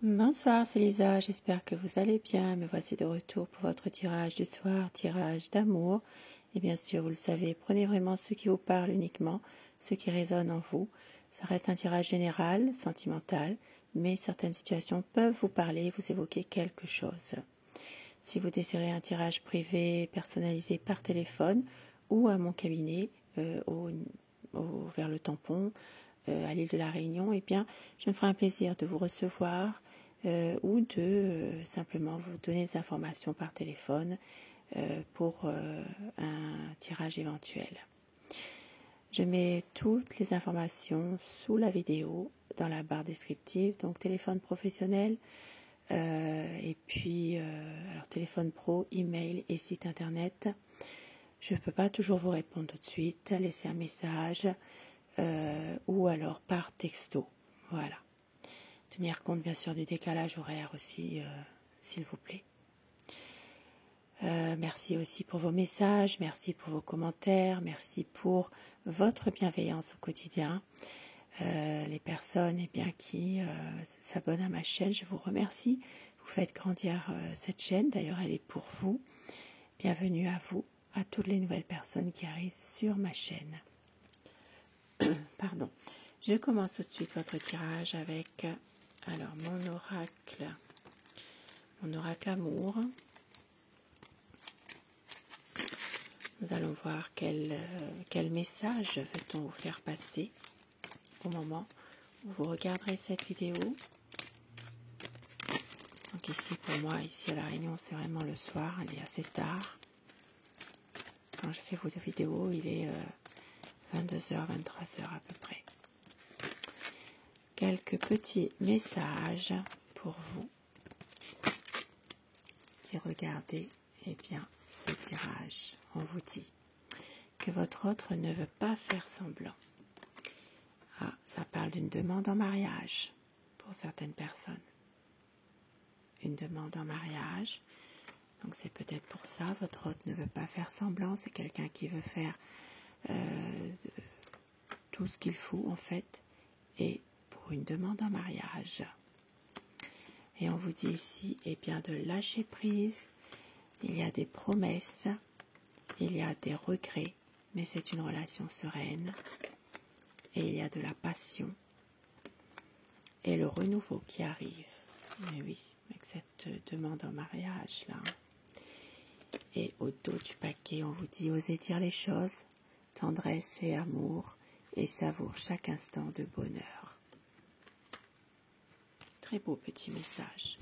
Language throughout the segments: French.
Bonsoir, c'est Lisa, j'espère que vous allez bien. Me voici de retour pour votre tirage du soir, tirage d'amour. Et bien sûr, vous le savez, prenez vraiment ce qui vous parle uniquement, ce qui résonne en vous. Ça reste un tirage général, sentimental, mais certaines situations peuvent vous parler, vous évoquer quelque chose. Si vous désirez un tirage privé personnalisé par téléphone ou à mon cabinet vers le tampon, à l'île de la Réunion, eh bien, je me ferai un plaisir de vous recevoir ou de simplement vous donner des informations par téléphone pour un tirage éventuel. Je mets toutes les informations sous la vidéo dans la barre descriptive, donc téléphone professionnel, et puis alors téléphone pro, email et site internet. Je ne peux pas toujours vous répondre tout de suite, laisser un message ou alors par texto. Voilà. Tenir compte bien sûr du décalage horaire aussi, s'il vous plaît. Merci aussi pour vos messages, merci pour vos commentaires, merci pour votre bienveillance au quotidien. Les personnes qui s'abonnent à ma chaîne, je vous remercie. Vous faites grandir cette chaîne, d'ailleurs elle est pour vous. Bienvenue à vous, à toutes les nouvelles personnes qui arrivent sur ma chaîne. Pardon. Je commence tout de suite votre tirage avec alors mon oracle amour. Nous allons voir quel message veut-on vous faire passer au moment où vous regarderez cette vidéo. Donc ici pour moi, ici à La Réunion, c'est vraiment le soir, il est assez tard. Quand je fais vos vidéos, il est 22h, 23h à peu près. Quelques petits messages pour vous qui regardez ce tirage. On vous dit que votre autre ne veut pas faire semblant. Ah, ça parle d'une demande en mariage pour certaines personnes. Une demande en mariage. Donc c'est peut-être pour ça, votre autre ne veut pas faire semblant. C'est quelqu'un qui veut faire tout ce qu'il faut en fait. Et pour une demande en mariage. Et on vous dit ici, de lâcher prise. Il y a des promesses, il y a des regrets, mais c'est une relation sereine. Et il y a de la passion et le renouveau qui arrive. Mais oui, avec cette demande en mariage là. Et au dos du paquet, on vous dit osez dire les choses, tendresse et amour, et savoure chaque instant de bonheur. Très beau petit message.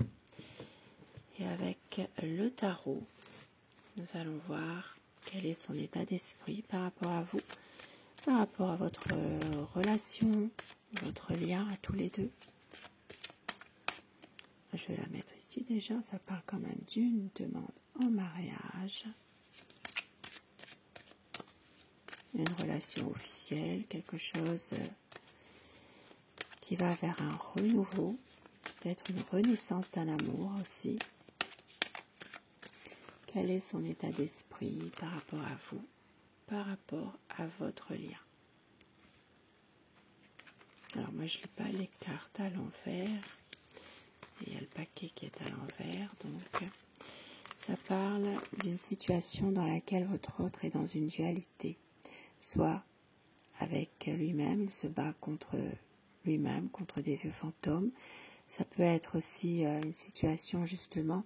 Et avec le tarot, nous allons voir quel est son état d'esprit par rapport à vous, par rapport à votre relation, votre lien à tous les deux. Je vais la mettre ici déjà, ça parle quand même d'une demande en mariage. Une relation officielle, quelque chose qui va vers un renouveau, peut-être une renaissance d'un amour aussi. Quel est son état d'esprit par rapport à vous, par rapport à votre lien? Alors moi je lis pas les cartes à l'envers, et il y a le paquet qui est à l'envers, donc ça parle d'une situation dans laquelle votre autre est dans une dualité, soit avec lui-même, il se bat contre lui-même, contre des vieux fantômes. Ça peut être aussi une situation justement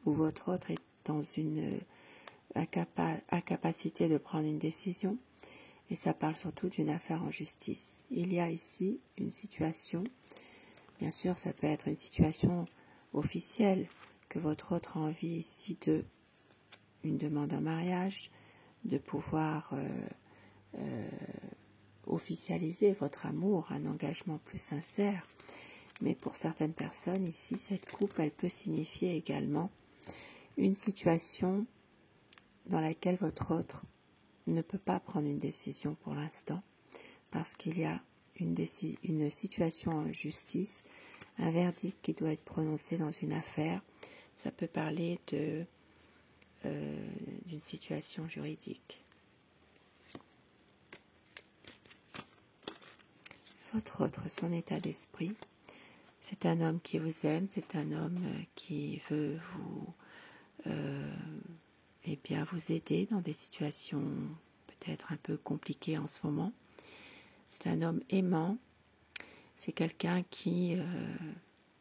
où votre autre est dans une incapacité de prendre une décision, et ça parle surtout d'une affaire en justice. Il y a ici une situation, bien sûr ça peut être une situation officielle, que votre autre a envie ici de une demande en mariage, de pouvoir officialiser votre amour, un engagement plus sincère. Mais pour certaines personnes ici, cette coupe, elle peut signifier également une situation dans laquelle votre autre ne peut pas prendre une décision pour l'instant, parce qu'il y a une situation en justice, un verdict qui doit être prononcé dans une affaire. Ça peut parler d'une situation juridique. Votre autre, son état d'esprit, C'est un homme qui vous aime, c'est un homme qui veut vous, bien vous aider dans des situations peut-être un peu compliquées en ce moment. C'est un homme aimant, c'est quelqu'un qui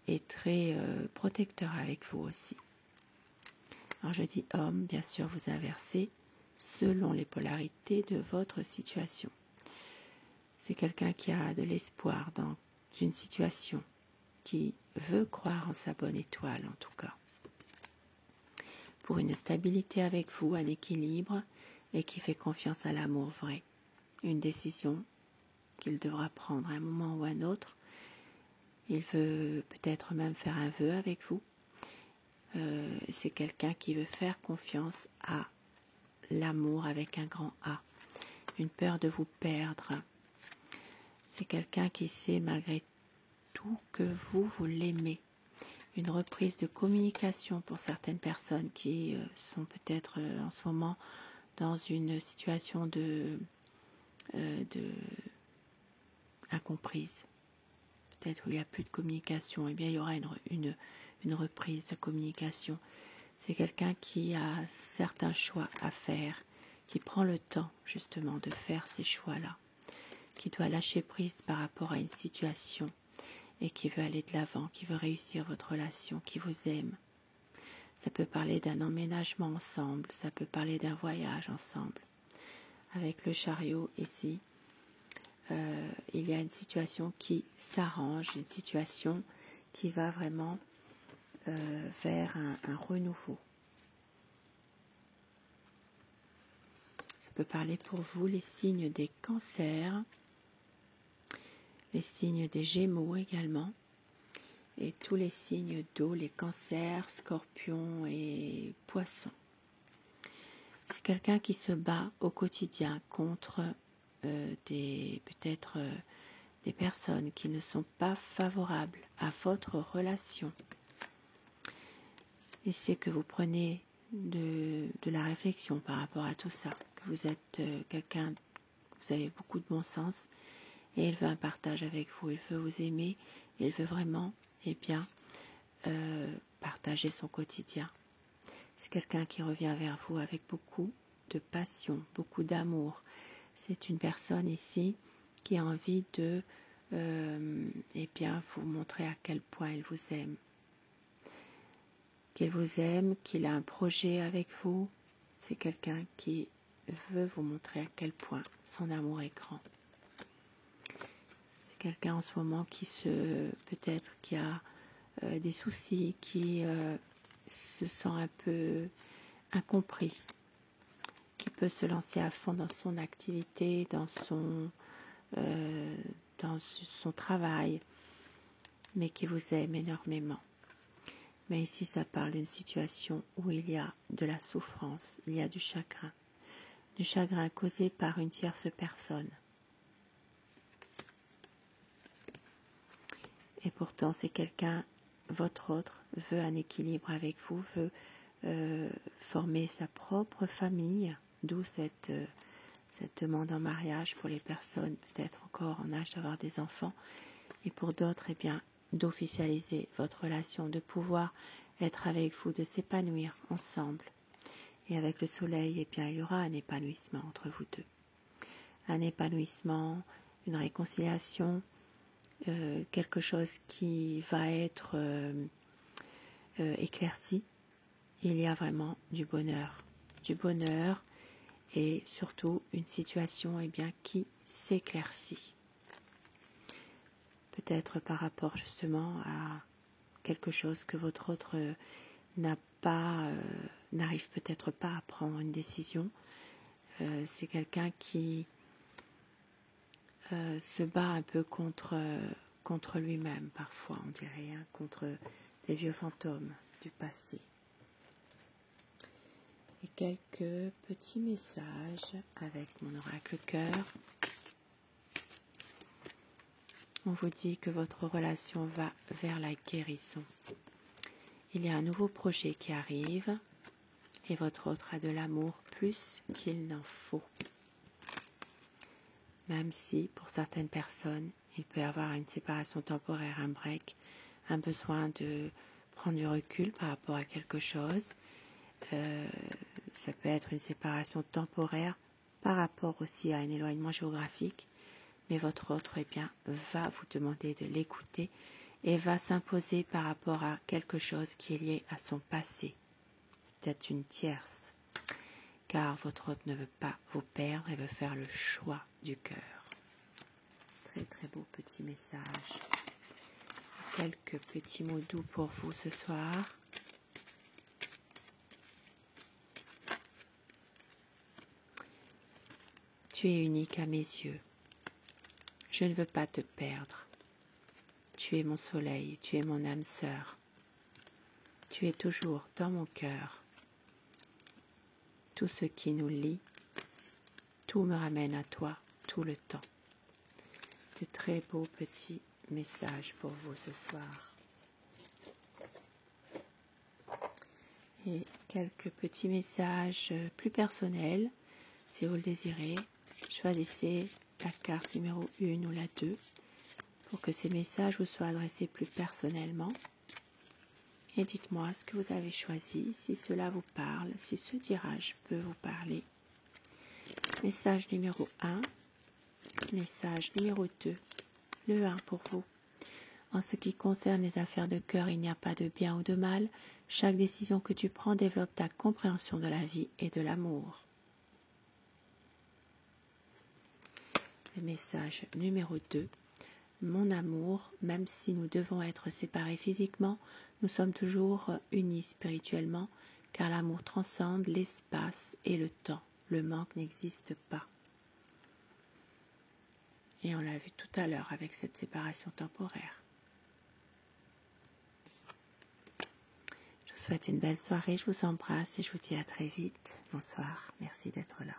est très protecteur avec vous aussi. Alors je dis homme, bien sûr vous inversez selon les polarités de votre situation. C'est quelqu'un qui a de l'espoir dans une situation, qui veut croire en sa bonne étoile en tout cas. Pour une stabilité avec vous, un équilibre, et qui fait confiance à l'amour vrai. Une décision qu'il devra prendre à un moment ou à un autre. Il veut peut-être même faire un vœu avec vous. C'est quelqu'un qui veut faire confiance à l'amour avec un grand A. Une peur de vous perdre. C'est quelqu'un qui sait malgré tout que vous l'aimez. Une reprise de communication pour certaines personnes qui sont peut-être en ce moment dans une situation de incomprise. Peut-être où il n'y a plus de communication. Eh bien, il y aura une reprise de communication. C'est quelqu'un qui a certains choix à faire, qui prend le temps justement de faire ces choix-là, qui doit lâcher prise par rapport à une situation et qui veut aller de l'avant, qui veut réussir votre relation, qui vous aime. Ça peut parler d'un emménagement ensemble, ça peut parler d'un voyage ensemble. Avec le chariot ici, il y a une situation qui s'arrange, une situation qui va vraiment vers un renouveau. Ça peut parler pour vous les signes des cancers, les signes des gémeaux également, et tous les signes d'eau, les cancers, scorpions et poissons. C'est quelqu'un qui se bat au quotidien contre peut-être des personnes qui ne sont pas favorables à votre relation. Et c'est que vous prenez de la réflexion par rapport à tout ça, que vous êtes quelqu'un, vous avez beaucoup de bon sens, et il veut un partage avec vous, il veut vous aimer, il veut vraiment, partager son quotidien. C'est quelqu'un qui revient vers vous avec beaucoup de passion, beaucoup d'amour. C'est une personne ici qui a envie de vous montrer à quel point il vous aime. Qu'il vous aime, qu'il a un projet avec vous. C'est quelqu'un qui veut vous montrer à quel point son amour est grand. C'est quelqu'un en ce moment qui peut-être qui a des soucis, qui se sent un peu incompris, qui peut se lancer à fond dans son activité, dans son travail, mais qui vous aime énormément. Mais ici, ça parle d'une situation où il y a de la souffrance, il y a du chagrin causé par une tierce personne. Et pourtant, c'est quelqu'un, votre autre, veut un équilibre avec vous, veut former sa propre famille, d'où cette demande en mariage pour les personnes peut-être encore en âge d'avoir des enfants, et pour d'autres, d'officialiser votre relation, de pouvoir être avec vous, de s'épanouir ensemble. Et avec le soleil, il y aura un épanouissement entre vous deux. Un épanouissement, une réconciliation, quelque chose qui va être éclairci. Il y a vraiment du bonheur et surtout une situation qui s'éclaircit. Peut-être par rapport justement à quelque chose que votre autre n'arrive peut-être pas à prendre une décision. C'est quelqu'un qui se bat un peu contre lui-même parfois, on dirait, contre les vieux fantômes du passé. Et quelques petits messages avec mon oracle cœur. On vous dit que votre relation va vers la guérison. Il y a un nouveau projet qui arrive et votre autre a de l'amour plus qu'il n'en faut. Même si, pour certaines personnes, il peut y avoir une séparation temporaire, un break, un besoin de prendre du recul par rapport à quelque chose. Ça peut être une séparation temporaire par rapport aussi à un éloignement géographique, mais votre autre va vous demander de l'écouter et va s'imposer par rapport à quelque chose qui est lié à son passé. C'est peut-être une tierce, car votre hôte ne veut pas vous perdre et veut faire le choix du cœur. Très très beau petit message. Quelques petits mots doux pour vous ce soir. Tu es unique à mes yeux. Je ne veux pas te perdre. Tu es mon soleil, tu es mon âme sœur. Tu es toujours dans mon cœur. Tout ce qui nous lie, tout me ramène à toi tout le temps. De très beaux petits messages pour vous ce soir. Et quelques petits messages plus personnels, si vous le désirez. Choisissez la carte numéro 1 ou la 2 pour que ces messages vous soient adressés plus personnellement. Et dites-moi ce que vous avez choisi, si cela vous parle, si ce tirage peut vous parler. Message numéro 1, message numéro 2, le 1 pour vous. En ce qui concerne les affaires de cœur, il n'y a pas de bien ou de mal. Chaque décision que tu prends développe ta compréhension de la vie et de l'amour. Le message numéro 2. Mon amour, même si nous devons être séparés physiquement, nous sommes toujours unis spirituellement, car l'amour transcende l'espace et le temps. Le manque n'existe pas. Et on l'a vu tout à l'heure avec cette séparation temporaire. Je vous souhaite une belle soirée, je vous embrasse et je vous dis à très vite. Bonsoir, merci d'être là.